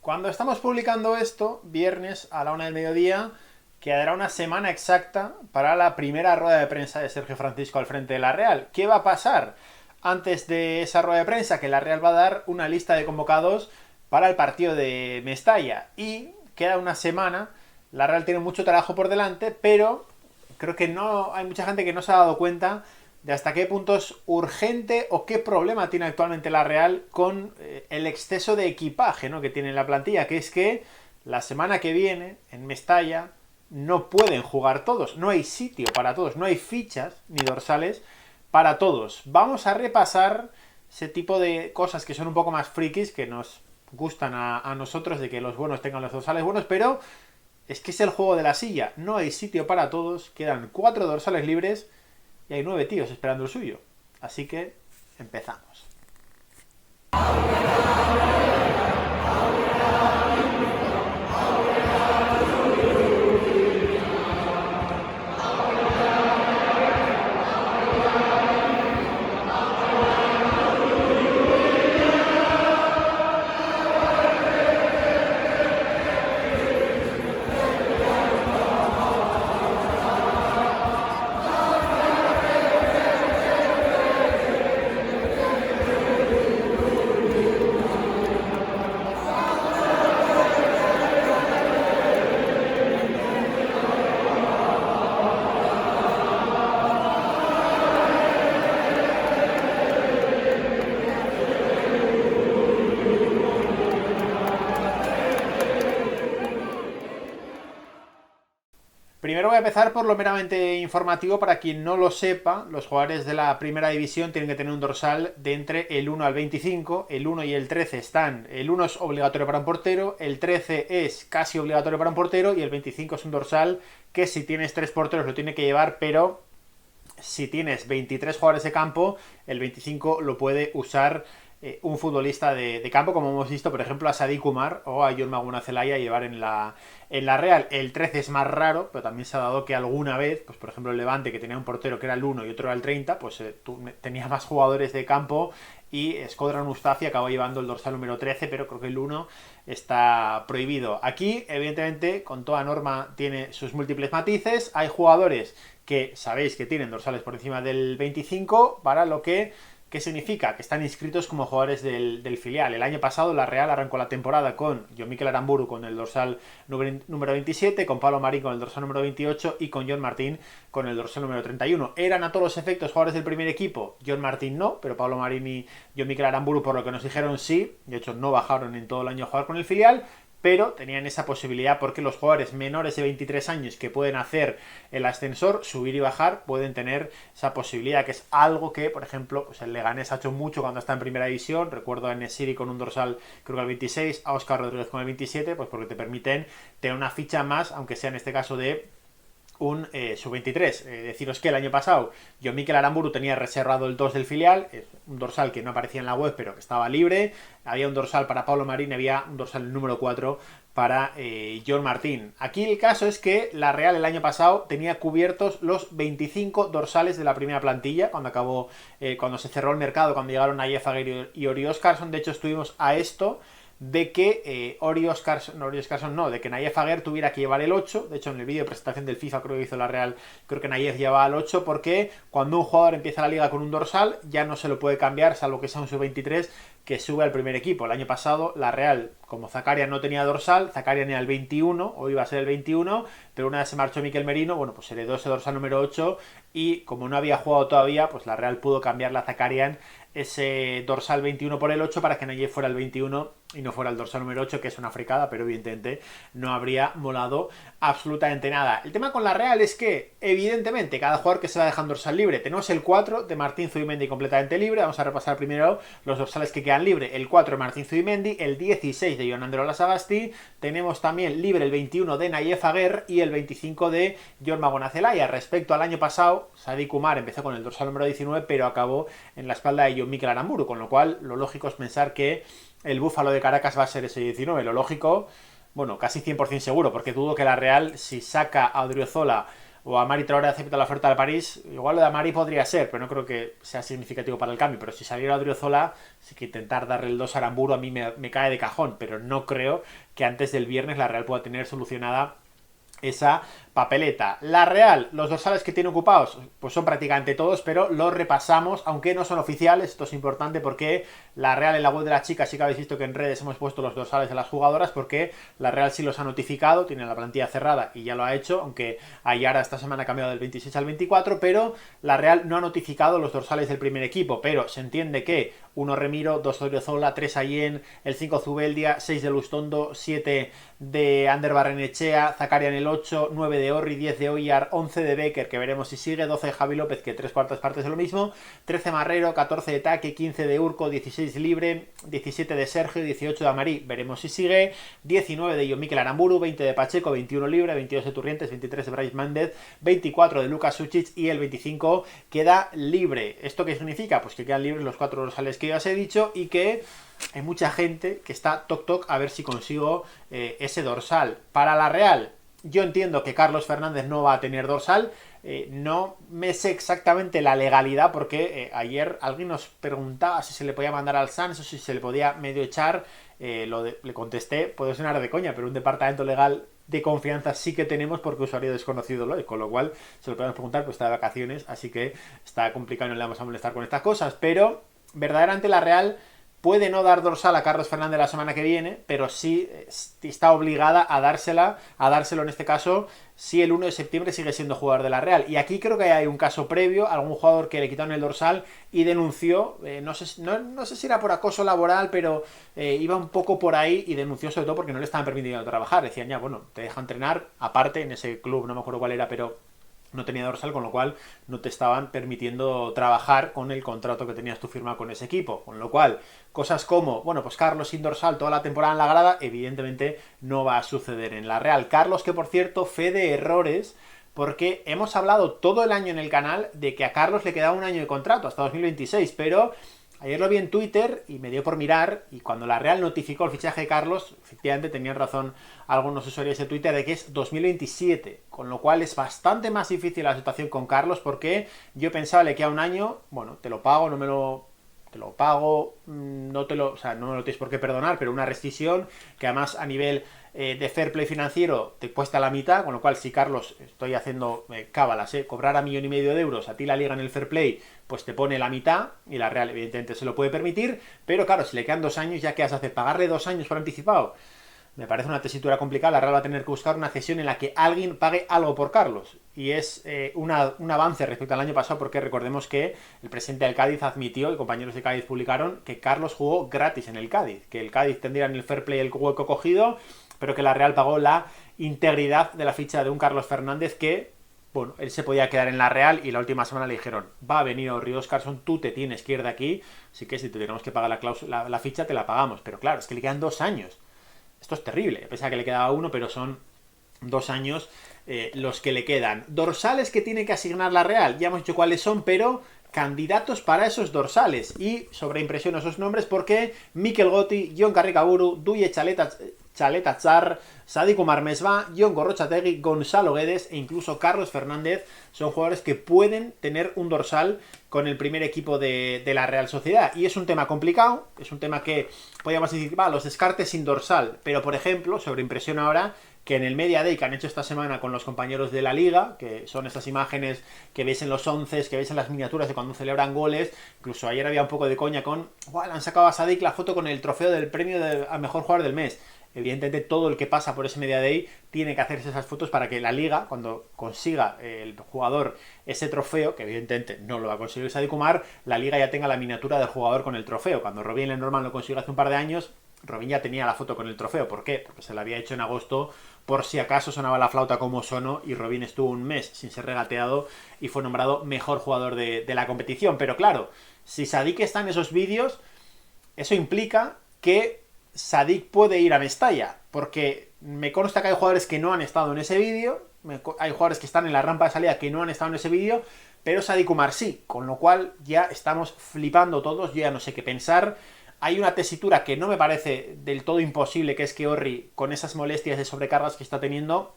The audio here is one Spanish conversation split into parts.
Cuando estamos publicando esto, viernes a la 1 del mediodía, quedará una semana exacta para la primera rueda de prensa de Sergio Francisco al frente de la Real. ¿Qué va a pasar antes de esa rueda de prensa? Que la Real va a dar una lista de convocados para el partido de Mestalla. Y queda una semana, la Real tiene mucho trabajo por delante, pero creo que no hay mucha gente que no se ha dado cuenta de hasta qué punto es urgente o qué problema tiene actualmente la Real con el exceso de equipaje, ¿no?, que tiene en la plantilla, que es que la semana que viene en Mestalla no pueden jugar todos, no hay sitio para todos, no hay fichas ni dorsales para todos. Vamos a repasar ese tipo de cosas que son un poco más frikis, que nos gustan a nosotros, de que los buenos tengan los dorsales buenos, pero es que es el juego de la silla, no hay sitio para todos, quedan 4 dorsales libres y hay 9 tíos esperando el suyo. Así que empezamos. Primero voy a empezar por lo meramente informativo. Para quien no lo sepa, los jugadores de la primera división tienen que tener un dorsal de entre el 1 al 25, el 1 y el 13 están, el 1 es obligatorio para un portero, el 13 es casi obligatorio para un portero y el 25 es un dorsal que si tienes 3 porteros lo tiene que llevar, pero si tienes 23 jugadores de campo, el 25 lo puede usar un futbolista de campo, como hemos visto, por ejemplo, a Sadik Umar o a Jon Maguna Zelaya llevar en la Real. El 13 es más raro, pero también se ha dado que alguna vez, pues por ejemplo el Levante, que tenía un portero que era el 1 y otro era el 30, pues tenía más jugadores de campo y Shkodran Mustafi acabó llevando el dorsal número 13, pero creo que el 1 está prohibido. Aquí, evidentemente, con toda norma tiene sus múltiples matices. Hay jugadores que sabéis que tienen dorsales por encima del 25, para lo que ¿qué significa? Que están inscritos como jugadores del filial. El año pasado la Real arrancó la temporada con Jon Mikel Aramburu con el dorsal número 27, con Pablo Marín con el dorsal número 28 y con Jon Martín con el dorsal número 31. ¿Eran a todos los efectos jugadores del primer equipo? Jon Martín no, pero Pablo Marín y Jon Mikel Aramburu, por lo que nos dijeron, sí. De hecho, no bajaron en todo el año a jugar con el filial, pero tenían esa posibilidad porque los jugadores menores de 23 años que pueden hacer el ascensor, subir y bajar, pueden tener esa posibilidad, que es algo que, por ejemplo, pues el Leganés ha hecho mucho cuando está en primera división. Recuerdo a Nesiri con un dorsal, creo que el 26, a Óscar Rodríguez con el 27, pues porque te permiten tener una ficha más, aunque sea en este caso de un sub-23. Deciros que el año pasado Jon Mikel Aramburu tenía reservado el 2 del filial, un dorsal que no aparecía en la web pero que estaba libre. Había un dorsal para Pablo Marín, había un dorsal número 4 para Jon Martín. Aquí el caso es que la Real el año pasado tenía cubiertos los 25 dorsales de la primera plantilla cuando acabó, cuando se cerró el mercado, cuando llegaron Nayef Aguirre y Ori Óscarson. De hecho, estuvimos a esto de que de que Nayef Aguer tuviera que llevar el 8. De hecho, en el vídeo de presentación del FIFA, creo que hizo la Real, creo que Nayef llevaba el 8, porque cuando un jugador empieza la liga con un dorsal ya no se lo puede cambiar, salvo que sea un sub-23 que sube al primer equipo. El año pasado la Real, como Zakaria no tenía dorsal, Zakaria era el 21, o iba a ser el 21, pero una vez se marchó Mikel Merino, bueno, pues heredó ese dorsal número 8, y como no había jugado todavía, pues la Real pudo cambiar a Zakarian ese dorsal 21 por el 8 para que Nayef fuera el 21 y no fuera el dorsal número 8, que es una fricada, pero evidentemente no habría molado absolutamente nada. El tema con la Real es que, evidentemente, cada jugador que se va dejando dorsal libre, tenemos el 4 de Martín Zubimendi completamente libre. Vamos a repasar primero los dorsales que quedan libres. El 4 de Martín Zubimendi, el 16 de Jon Ander Lasagasti, tenemos también libre el 21 de Nayef Aguer y el 25 de Jon Magona Zelaya. Respecto al año pasado, Sadik Umar empezó con el dorsal número 19, pero acabó en la espalda de Jon Mikel Aramburu, con lo cual lo lógico es pensar que el Búfalo de Caracas va a ser ese 19. Lo lógico, bueno, casi 100% seguro, porque dudo que la Real, si saca a Odriozola o Amari Traoré acepta la oferta del París, igual lo de Amari podría ser, pero no creo que sea significativo para el cambio. Pero si saliera Odriozola, sí que intentar darle el 2 a Aramburu a mí me cae de cajón, pero no creo que antes del viernes la Real pueda tener solucionada esa papeleta. La Real, los dorsales que tiene ocupados, pues son prácticamente todos, pero los repasamos, aunque no son oficiales. Esto es importante porque la Real en la web de la chica sí que habéis visto que en redes hemos puesto los dorsales de las jugadoras, porque la Real sí los ha notificado, tiene la plantilla cerrada y ya lo ha hecho, aunque Ayara esta semana ha cambiado del 26 al 24, pero la Real no ha notificado los dorsales del primer equipo, pero se entiende que 1 Remiro, 2 Odriozola, 3 Allen, el 5 Zubeldia, 6 de Lustondo, 7 de Ander Barrenechea, Zakaria en el 8, 9 de Orri, 10 de Oyar, 11 de Becker, que veremos si sigue, 12 de Javi López, que 3/4 partes de lo mismo, 13 Marrero, 14 de Taque, 15 de Urco, 16 Libre, 17 de Sergio, 18 de Amarí, veremos si sigue, 19 de Jon Mikel Aramburu, 20 de Pacheco, 21 Libre, 22 de Turrientes, 23 de Brais Mández, 24 de Lucas Suchich y el 25 queda libre. ¿Esto qué significa? Pues que quedan libres los 4 dorsales que ya os he dicho y que hay mucha gente que está toc a ver si consigo ese dorsal. Para la Real, yo entiendo que Carlos Fernández no va a tener dorsal. No me sé exactamente la legalidad porque ayer alguien nos preguntaba si se le podía mandar al Sans o si se le podía medio echar. Le contesté, puede sonar de coña, pero un departamento legal de confianza sí que tenemos porque usuario desconocido lo es, con lo cual se lo podemos preguntar, pues está de vacaciones, así que está complicado y no le vamos a molestar con estas cosas, pero verdaderamente la Real puede no dar dorsal a Carlos Fernández la semana que viene, pero sí está obligada a dárselo en este caso, si el 1 de septiembre sigue siendo jugador de la Real. Y aquí creo que hay un caso previo, algún jugador que le quitaron el dorsal y denunció, no sé si era por acoso laboral, pero iba un poco por ahí y denunció sobre todo porque no le estaban permitiendo trabajar. Decían ya, bueno, te deja entrenar, aparte en ese club, no me acuerdo cuál era, pero no tenía dorsal, con lo cual no te estaban permitiendo trabajar con el contrato que tenías tú firmado con ese equipo. Con lo cual, cosas como, bueno, pues Carlos sin dorsal toda la temporada en la grada, evidentemente no va a suceder en la Real. Carlos, que por cierto, fe de errores, porque hemos hablado todo el año en el canal de que a Carlos le quedaba un año de contrato, hasta 2026, pero ayer lo vi en Twitter y me dio por mirar, y cuando la Real notificó el fichaje de Carlos, efectivamente tenían razón algunos usuarios de Twitter de que es 2027, con lo cual es bastante más difícil la situación con Carlos, porque yo pensaba le queda un año, bueno, te lo pago, te lo pago, no me lo tienes por qué perdonar, pero una rescisión que además a nivel de fair play financiero te cuesta la mitad, con lo cual si Carlos, estoy haciendo cábalas, cobrar a 1,5 millones de euros, a ti la liga en el fair play, pues te pone la mitad, y la Real evidentemente se lo puede permitir, pero claro, si le quedan 2 años, ¿ya qué has de hacer? ¿Pagarle 2 años por anticipado? Me parece una tesitura complicada. La Real va a tener que buscar una cesión en la que alguien pague algo por Carlos. Y es un avance respecto al año pasado, porque recordemos que el presidente del Cádiz admitió, y compañeros de Cádiz publicaron, que Carlos jugó gratis en el Cádiz. Que el Cádiz tendría en el fair play el hueco cogido, pero que la Real pagó la integridad de la ficha de un Carlos Fernández que, bueno, él se podía quedar en la Real y la última semana le dijeron, va a venir Río Oscarson, tú te tienes que ir de aquí, así que si te tenemos que pagar la ficha te la pagamos. Pero claro, es que le quedan 2 años. Esto es terrible. Pensaba que le quedaba 1, pero son 2 años los que le quedan. Dorsales que tiene que asignar la Real. Ya hemos dicho cuáles son, pero candidatos para esos dorsales. Y sobreimpresiono esos nombres porque Mikel Gotti, Jon Carricaburu, Duye Chaleta Char, Sadik Umar Mesbah, Jon Gorrotxategi, Gonzalo Guedes e incluso Carlos Fernández son jugadores que pueden tener un dorsal con el primer equipo de la Real Sociedad. Y es un tema complicado, es un tema que podríamos decir, los descartes sin dorsal, pero por ejemplo, sobreimpresiona ahora que en el Media Day que han hecho esta semana con los compañeros de la Liga, que son estas imágenes que veis en los 11, que veis en las miniaturas de cuando celebran goles, incluso ayer había un poco de coña con, le han sacado a Sadik la foto con el trofeo del premio a mejor jugador del mes. Evidentemente todo el que pasa por ese Media Day tiene que hacerse esas fotos para que la Liga, cuando consiga el jugador ese trofeo, que evidentemente no lo va a conseguir Sadik Umar, la Liga ya tenga la miniatura del jugador con el trofeo. Cuando Robin Lenormand lo consiguió hace un par de años, Robin ya tenía la foto con el trofeo. ¿Por qué? Porque se la había hecho en agosto por si acaso sonaba la flauta como sonó y Robin estuvo un mes sin ser regateado y fue nombrado mejor jugador de la competición. Pero claro, si Sadik está en esos vídeos, eso implica que Sadik puede ir a Mestalla, porque me consta que hay jugadores que no han estado en ese vídeo, hay jugadores que están en la rampa de salida que no han estado en ese vídeo, pero Sadik Umar sí, con lo cual ya estamos flipando todos, yo ya no sé qué pensar. Hay una tesitura que no me parece del todo imposible, que es que Orri, con esas molestias de sobrecargas que está teniendo,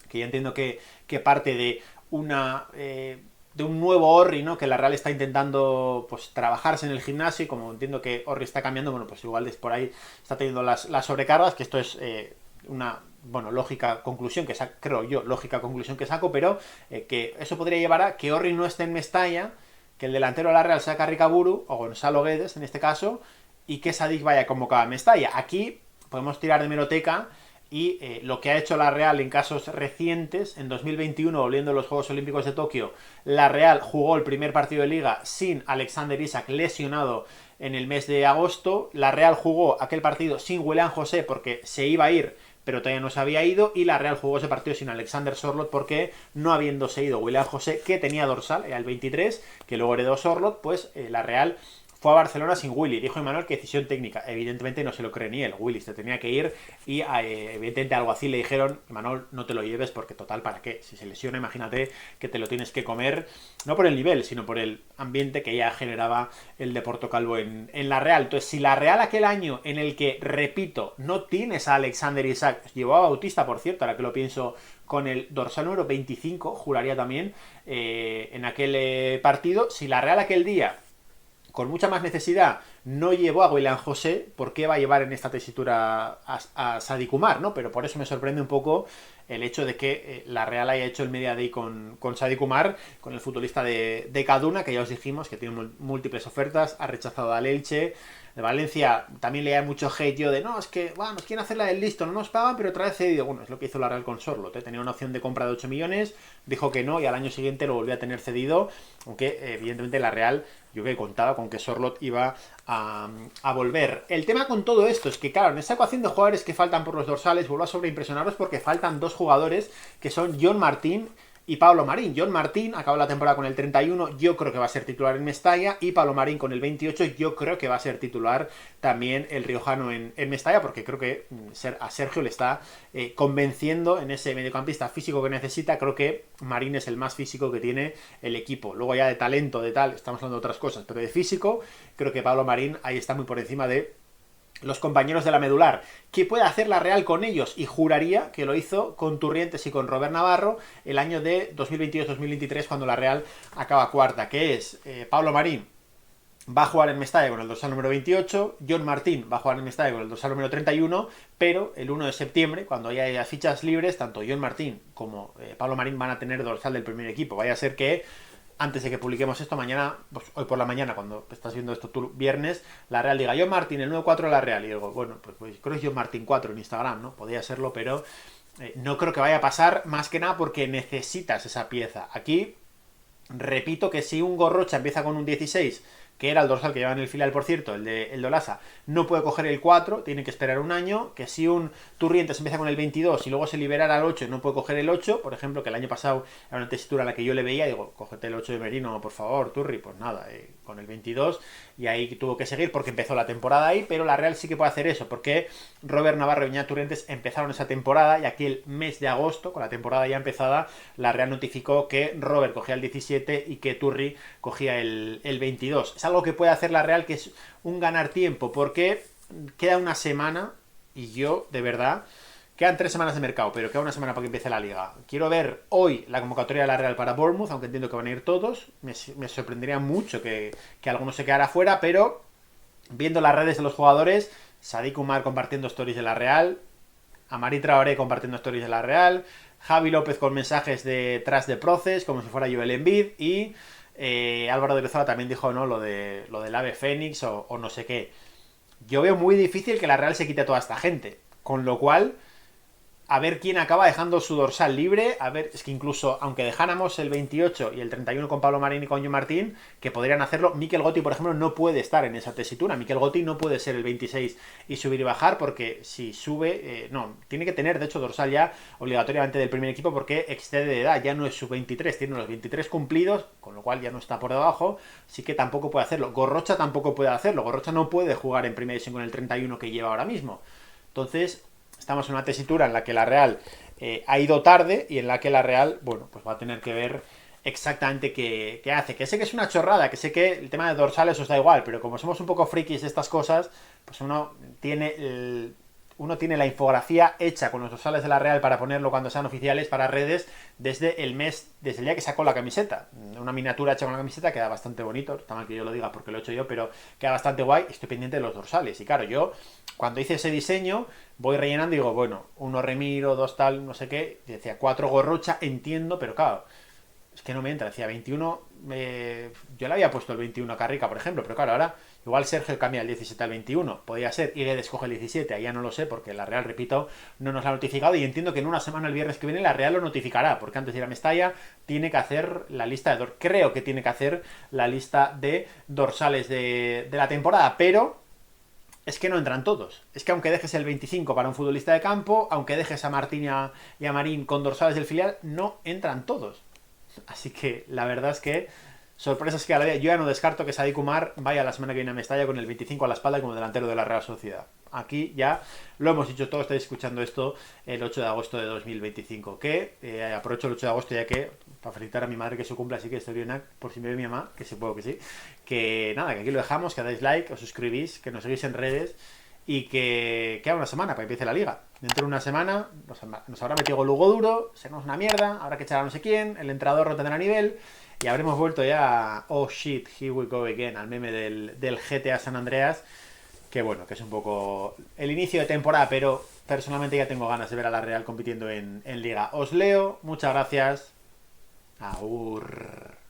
que ya entiendo que parte de de un nuevo Orri, ¿no? Que la Real está intentando pues trabajarse en el gimnasio y como entiendo que Orri está cambiando, bueno, pues igual por ahí está teniendo las sobrecargas, que esto es una, bueno, lógica conclusión que saco, creo yo, lógica conclusión que saco, pero que eso podría llevar a que Orri no esté en Mestalla, que el delantero de la Real sea Carricaburu, o Gonzalo Guedes en este caso, y que Sadik vaya convocado a Mestalla. Aquí podemos tirar de hemeroteca y lo que ha hecho la Real en casos recientes, en 2021, volviendo a los Juegos Olímpicos de Tokio, la Real jugó el primer partido de Liga sin Alexander Isak lesionado en el mes de agosto, la Real jugó aquel partido sin Willian José porque se iba a ir, pero todavía no se había ido, y la Real jugó ese partido sin Alexander Sorloth porque no habiéndose ido Willian José, que tenía dorsal, era el 23, que luego heredó Sorloth, pues la Real fue a Barcelona sin Willy. Dijo Imanol que decisión técnica. Evidentemente no se lo cree ni él. Willy se tenía que ir y evidentemente algo así le dijeron: Imanol, no te lo lleves porque total, ¿para qué? Si se lesiona, imagínate que te lo tienes que comer, no por el nivel, sino por el ambiente que ya generaba el Deporto Calvo en la Real. Entonces, si la Real aquel año en el que, repito, no tienes a Alexander Isak, llevó a Bautista, por cierto, ahora que lo pienso, con el dorsal número 25, juraría también, en aquel partido, si la Real aquel día con mucha más necesidad no llevó a Willian José, ¿por qué va a llevar en esta tesitura a Sadik Umar, ¿no? Pero por eso me sorprende un poco el hecho de que la Real haya hecho el Media Day con Sadik Umar, con el futbolista de Kaduna, que ya os dijimos que tiene múltiples ofertas, ha rechazado al Elche. De Valencia también leía mucho hate yo de: no, es que, bueno, nos quieren hacer la del listo, no nos pagan, pero otra vez cedido. Bueno, es lo que hizo la Real con Sorloth, tenía una opción de compra de 8 millones, dijo que no y al año siguiente lo volvió a tener cedido, aunque evidentemente la Real, yo que contaba con que Sorloth iba a volver. El tema con todo esto es que, claro, en esa ecuación de jugadores que faltan por los dorsales, vuelvo a sobreimpresionaros porque faltan dos jugadores que son John Martín y Pablo Marín. John Martín acabó la temporada con el 31, yo creo que va a ser titular en Mestalla, y Pablo Marín con el 28, yo creo que va a ser titular también el riojano en Mestalla, porque creo que a Sergio le está convenciendo en ese mediocampista físico que necesita. Creo que Marín es el más físico que tiene el equipo. Luego ya de talento, de tal, estamos hablando de otras cosas, pero de físico, creo que Pablo Marín ahí está muy por encima de los compañeros de la medular. ¿Qué puede hacer la Real con ellos? Y juraría que lo hizo con Turrientes y con Robert Navarro el año de 2022-2023, cuando la Real acaba cuarta, que es Pablo Marín va a jugar en Mestalla con el dorsal número 28, John Martín va a jugar en Mestalla con el dorsal número 31, pero el 1 de septiembre, cuando haya fichas libres, tanto John Martín como Pablo Marín van a tener dorsal del primer equipo. Vaya a ser que antes de que publiquemos esto, mañana, pues hoy por la mañana, cuando estás viendo esto tú viernes, la Real diga: John Martín, el 9-4 de la Real. Y digo, bueno, pues creo que es John Martín 4 en Instagram, ¿no? Podría serlo, pero no creo que vaya a pasar, más que nada porque necesitas esa pieza. Aquí, repito que si un Gorrocha empieza con un 16, que era el dorsal que lleva en el filial, por cierto, el de Olasa, no puede coger el 4, tiene que esperar un año. Que si un Turrientes empieza con el 22 y luego se liberara al 8, no puede coger el 8, por ejemplo, que el año pasado era una tesitura a la que yo le veía, digo, cógete el 8 de Merino, por favor, Turri. Pues nada, con el 22, y ahí tuvo que seguir porque empezó la temporada ahí, pero la Real sí que puede hacer eso, porque Robert Navarro y Iñaki Turrientes empezaron esa temporada, y aquí el mes de agosto, con la temporada ya empezada, la Real notificó que Robert cogía el 17 y que Turri cogía el 22. Es algo que puede hacer la Real, que es un ganar tiempo, porque queda una semana, y yo, de verdad, quedan 3 semanas de mercado, pero queda una semana para que empiece la Liga. Quiero ver hoy la convocatoria de la Real para Bournemouth, aunque entiendo que van a ir todos. Me sorprendería mucho que alguno se quedara fuera, pero viendo las redes de los jugadores, Sadik Umar compartiendo stories de la Real, Amari Traoré compartiendo stories de la Real, Javi López con mensajes de Trust the Process, como si fuera Joel Embiid, y Álvaro de Lozola también dijo, ¿no?, lo del Ave Fénix o no sé qué. Yo veo muy difícil que la Real se quite a toda esta gente, con lo cual, a ver quién acaba dejando su dorsal libre. A ver, es que incluso aunque dejáramos el 28 y el 31 con Pablo Marín y con John Martín, que podrían hacerlo, Mikel Gotti, por ejemplo, no puede estar en esa tesitura. Mikel Gotti no puede ser el 26 y subir y bajar, porque si sube, no, tiene que tener, de hecho, dorsal ya obligatoriamente del primer equipo, porque excede de edad, ya no es sub 23, tiene los 23 cumplidos, con lo cual ya no está por debajo, así que tampoco puede hacerlo. Gorrocha tampoco puede hacerlo, Gorrocha no puede jugar en primera división con el 31 que lleva ahora mismo. Entonces, estamos en una tesitura en la que la Real ha ido tarde, y en la que la Real, bueno, pues va a tener que ver exactamente qué hace. Que sé que es una chorrada, que sé que el tema de dorsales os da igual, pero como somos un poco frikis de estas cosas, pues uno tiene uno tiene la infografía hecha con los dorsales de la Real para ponerlo cuando sean oficiales para redes desde desde el día que sacó la camiseta. Una miniatura hecha con la camiseta queda bastante bonito, está mal que yo lo diga porque lo he hecho yo, pero queda bastante guay. Estoy pendiente de los dorsales. Y claro, yo cuando hice ese diseño voy rellenando y digo, bueno, uno Remiro, dos tal, no sé qué, decía 4 Gorrocha, entiendo, pero claro, es que no me entra, decía 21, yo le había puesto el 21 a Carrica, por ejemplo, pero claro, ahora igual Sergio cambia el 17 al 21, podría ser, y le escoge el 17, ahí ya no lo sé, porque la Real, repito, no nos la ha notificado, y entiendo que en una semana, el viernes que viene, la Real lo notificará, porque antes de ir a Mestalla tiene que hacer la lista de creo que tiene que hacer la lista de dorsales de la temporada, pero es que no entran todos. Es que aunque dejes el 25 para un futbolista de campo, aunque dejes a Martín y a Marín con dorsales del filial, no entran todos. Así que la verdad es que sorpresas que a la día. Yo ya no descarto que Sadik Umar vaya la semana que viene a Mestalla con el 25 a la espalda como delantero de la Real Sociedad. Aquí ya lo hemos dicho todos, estáis escuchando esto el 8 de agosto de 2025. Que aprovecho el 8 de agosto ya que, para felicitar a mi madre que su cumple, así que estoy bien, por si me ve mi mamá, que supongo que sí. Que nada, que aquí lo dejamos, que dais like, os suscribís, que nos seguís en redes y que queda una semana para que empiece la liga. Dentro de una semana nos habrá metido Lugo duro, seremos una mierda, habrá que echar a no sé quién, el entrenador no tendrá nivel y habremos vuelto ya a, oh shit, here we go again, al meme del GTA San Andreas, que bueno, que es un poco el inicio de temporada, pero personalmente ya tengo ganas de ver a la Real compitiendo en liga. Os leo, muchas gracias. Aur.